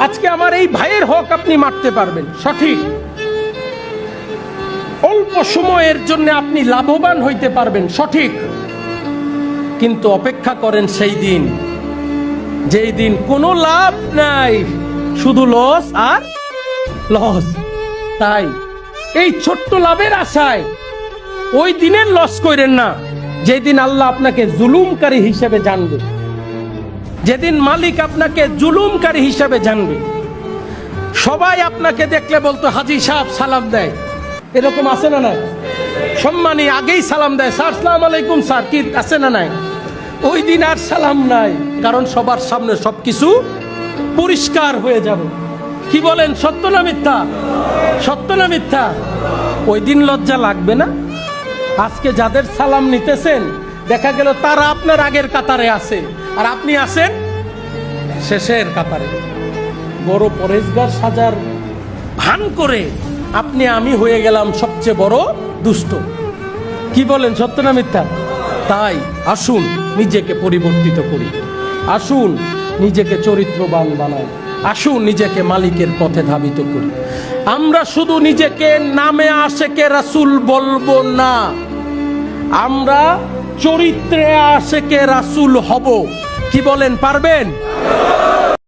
আজকে আমার এই ভাইয়ের হক আপনি মারতে পারবেন, সঠিক। অল্প সময়ের জন্য আপনি লাভবান হইতে পারবেন, সঠিক। কিন্তু অপেক্ষা করেন সেই দিন, যেই দিন কোনো লাভ নাই, শুধু লস আর লস। তাই এই ছোট্ট লাভের আশায় ওই দিনের লস করেন না, যেদিন আল্লাহ আপনাকে জুলুমকারী হিসেবে জানবে, যেদিন মালিক আপনাকে জুলুমকারী হিসেবে জানবে। সবাই আপনাকে দেখলে বলতো হাজী সাহেব সালাম দেয়, এরকম আছে না নাই? সম্মানী আগেই সালাম দেয়, স্যার আসসালামু আলাইকুম স্যার, কি আছে না নাই? ওই দিন আর সালাম নাই, কারণ সবার সামনে সবকিছু পরিষ্কার হয়ে যাবে। কি বলেন, সত্য না মিথ্যা? সত্য না মিথ্যা? ওই দিন লজ্জা লাগবে না? আজকে যাদের সালাম নিতেছেন, দেখা গেল তারা আপনার আগের কাতারে আছে, আর আপনি আছেন শেষের কাতারে। বড় পরেশগার সাজার ভান করে আপনি আমি হয়ে গেলাম সবচেয়ে বড় দুষ্ট। কি বলেন, সত্য না মিথ্যা? তাই আসুন নিজেকে পরিবর্তিত করি, আসুন নিজেকে চরিত্রবান বানাই, আসুন নিজেকে মালিকের পথে ধাবিত করি। আমরা শুধু নিজেকে নামে আশেকে রাসূল বলবো না, আমরা চরিত্রে আশেকে রাসূল হব। কি বলেন, পারবেন?